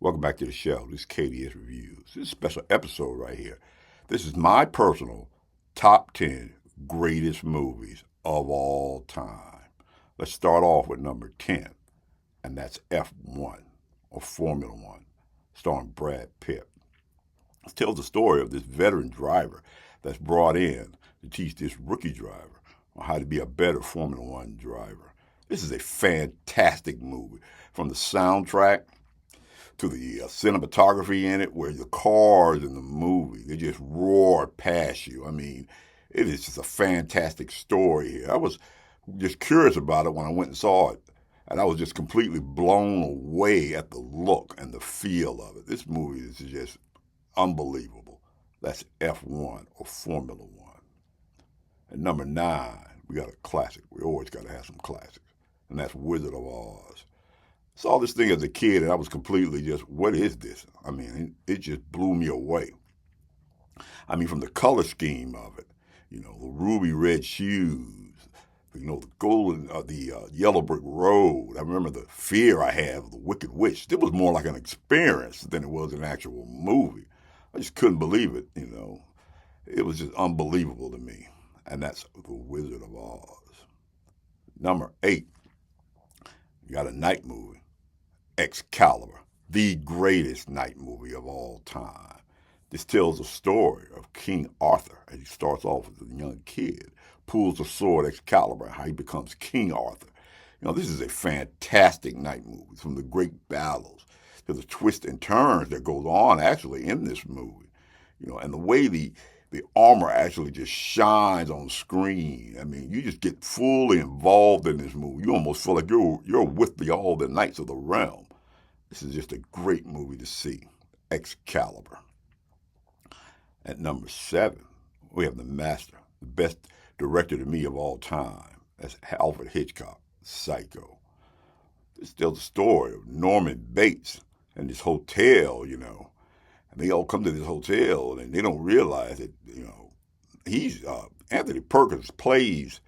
Welcome back to the show. This is KDS Reviews. This is a special episode right here. This is my personal top 10 greatest movies of all time. Let's start off with number 10, and that's F1, or Formula One, starring Brad Pitt. It tells the story of this veteran driver that's brought in to teach this rookie driver on how to be a better Formula One driver. This is a fantastic movie. From the soundtrack to the cinematography in it, where the cars in the movie, they just roar past you. I mean, it is just a fantastic story here. I was just curious about it when I went and saw it, and I was just completely blown away at the look and the feel of it. This movie is just unbelievable. That's F1, or Formula One. At number 9, we got a classic. We always got to have some classics, and that's Wizard of Oz. Saw this thing as a kid, and I was completely just, what is this? I mean, it just blew me away. I mean, from the color scheme of it, the ruby red shoes, the golden, the yellow brick road. I remember the fear I had of the Wicked Witch. It was more like an experience than it was an actual movie. I just couldn't believe it, It was just unbelievable to me. And that's The Wizard of Oz. Number 8, you got a night movie. Excalibur, the greatest night movie of all time. This tells the story of King Arthur, as he starts off as a young kid, pulls the sword Excalibur, and how he becomes King Arthur. This is a fantastic night movie, from the great battles to the twists and turns that goes on actually in this movie. And the way the armor actually just shines on screen. I mean, you just get fully involved in this movie. You almost feel like you're with all the knights of the realm. This is just a great movie to see. Excalibur. At number 7, we have the master, the best director to me of all time. That's Alfred Hitchcock, Psycho. This tells the story of Norman Bates and this hotel, and they all come to this hotel and they don't realize that, he's, Anthony Perkins plays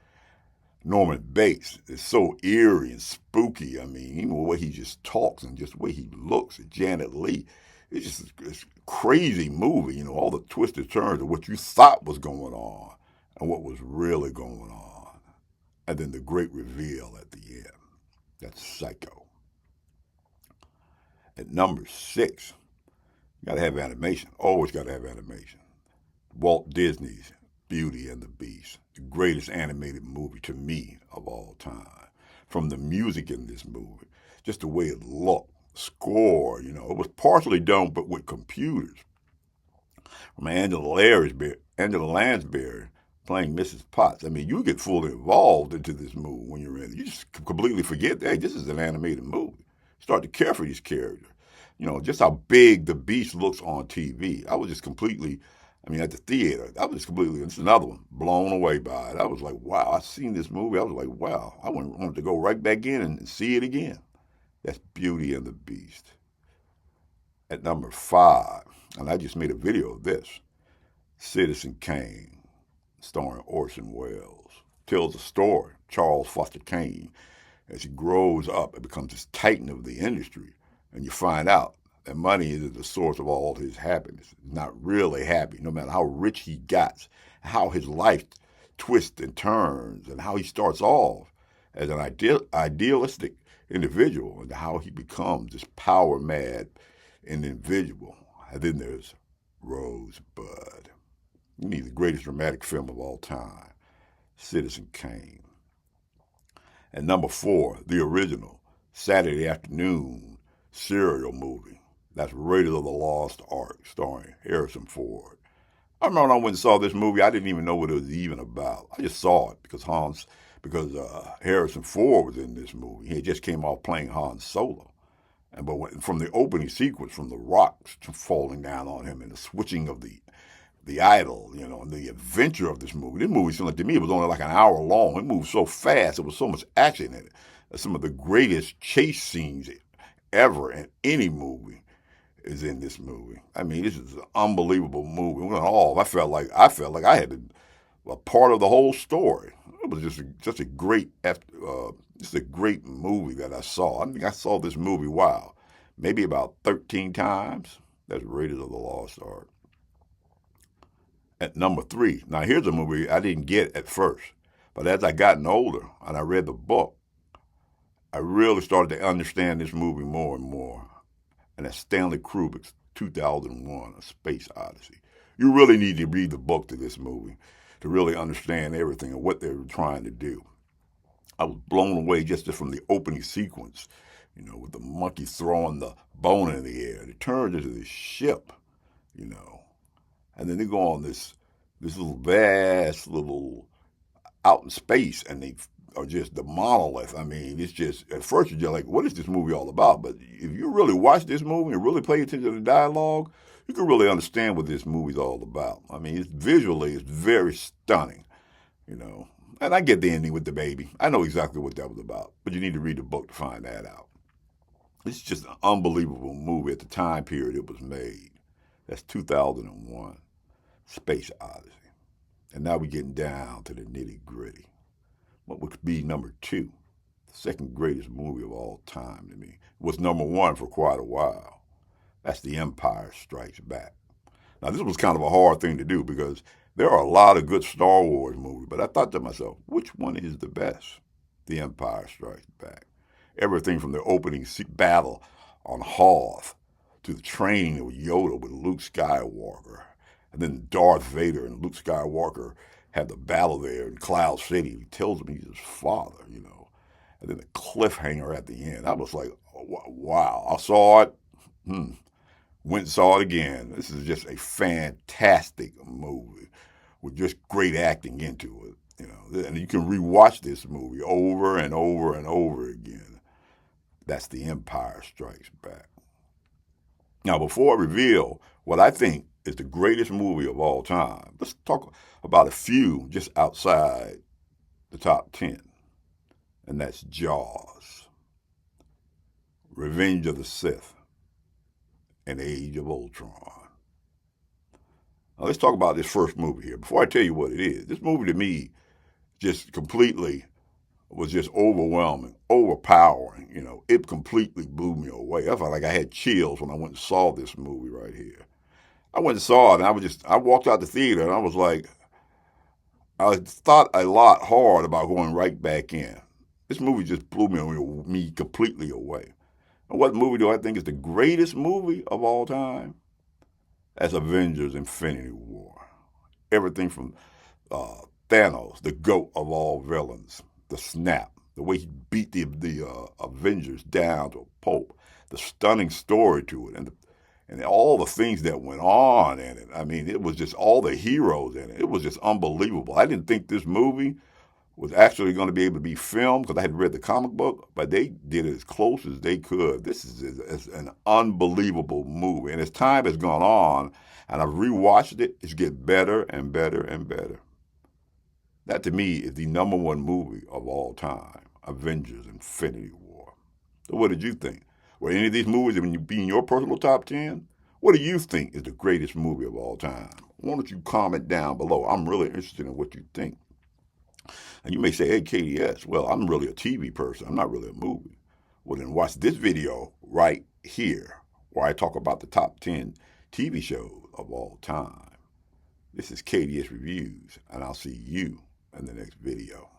Norman Bates. Is so eerie and spooky. I mean, even the way he just talks and just the way he looks at Janet Leigh. It's just this crazy movie, all the twisted turns of what you thought was going on and what was really going on. And then the great reveal at the end. That's Psycho. At number 6, you got to have animation. Always got to have animation. Walt Disney's Beauty and the Beast, the greatest animated movie to me of all time. From the music in this movie, just the way it looked, score, it was partially done but with computers. From Angela Lansbury playing Mrs. Potts. I mean, you get fully involved into this movie when you're in it. You just completely forget, hey, this is an animated movie. Start to care for these characters. Just how big the Beast looks on TV. I was just completely, at the theater, this is another one, blown away by it. I was like, wow, I seen this movie. I was like, wow, I wanted to go right back in and see it again. That's Beauty and the Beast. At number 5, and I just made a video of this, Citizen Kane, starring Orson Welles. Tells the story of Charles Foster Kane as he grows up and becomes this titan of the industry. And you find out that money is the source of all his happiness. He's not really happy, no matter how rich he got, how his life twists and turns, and how he starts off as an idealistic individual, and how he becomes this power-mad individual. And then there's Rosebud. You need the greatest dramatic film of all time, Citizen Kane. And number 4, the original Saturday afternoon serial movie. That's Raiders of the Lost Ark, starring Harrison Ford. I remember when I went and saw this movie, I didn't even know what it was even about. I just saw it because Harrison Ford was in this movie. He just came off playing Han Solo. From the opening sequence, from the rocks falling down on him and the switching of the idol, and the adventure of this movie seemed like, to me, it was only like an hour long. It moved so fast. There was so much action in it. Some of the greatest chase scenes ever in any movie is in this movie. I mean, this is an unbelievable movie. I felt like I had a part of the whole story. It was just a great movie that I saw. I think I saw this movie, maybe about 13 times. That's Raiders of the Lost Ark. At number 3, now here's a movie I didn't get at first, but as I gotten older and I read the book, I really started to understand this movie more and more. And that's Stanley Kubrick's 2001, A Space Odyssey. You really need to read the book to this movie to really understand everything and what they were trying to do. I was blown away just from the opening sequence, with the monkey throwing the bone in the air. It turns into this ship, and then they go on this little vast little out in space, and they are just the monolith. I mean, it's just, at first you're just like, what is this movie all about? But if you really watch this movie and really pay attention to the dialogue, you can really understand what this movie's all about. I mean, visually, it's very stunning, And I get the ending with the baby. I know exactly what that was about, but you need to read the book to find that out. It's just an unbelievable movie at the time period it was made. That's 2001, Space Odyssey. And now we're getting down to the nitty-gritty. What would be number 2? The second greatest movie of all time to me. It was number 1 for quite a while. That's The Empire Strikes Back. Now, this was kind of a hard thing to do because there are a lot of good Star Wars movies, but I thought to myself, which one is the best? The Empire Strikes Back. Everything from the opening battle on Hoth to the training of Yoda with Luke Skywalker, and then Darth Vader and Luke Skywalker had the battle there in Cloud City. He tells him he's his father, and then the cliffhanger at the end. I was like, wow. I saw it, went and saw it again. This is just a fantastic movie with just great acting into it, and you can rewatch this movie over and over and over again. That's The Empire Strikes Back. Now, before I reveal what I think is the greatest movie of all time, let's talk about a few just outside the top 10. And that's Jaws, Revenge of the Sith, and Age of Ultron. Now, let's talk about this first movie here. Before I tell you what it is, this movie to me just completely was just overwhelming, overpowering. It completely blew me away. I felt like I had chills when I went and saw this movie right here. I went and saw it, and I walked out the theater, and I was like, I thought a lot hard about going right back in. This movie just blew me completely away. And what movie do I think is the greatest movie of all time? That's Avengers Infinity War. Everything from Thanos, the GOAT of all villains, the snap, the way he beat the Avengers down to a pulp, the stunning story to it, and all the things that went on in it. I mean, it was just all the heroes in it. It was just unbelievable. I didn't think this movie was actually going to be able to be filmed because I had read the comic book, but they did it as close as they could. This is an unbelievable movie. And as time has gone on, and I've rewatched it, it's getting better and better and better. That, to me, is the number 1 movie of all time, Avengers Infinity War. So what did you think? Were any of these movies be in your personal top 10? What do you think is the greatest movie of all time? Why don't you comment down below? I'm really interested in what you think. And you may say, hey, KDS, well, I'm really a TV person. I'm not really a movie. Well, then watch this video right here where I talk about the top 10 TV shows of all time. This is KDS Reviews, and I'll see you in the next video.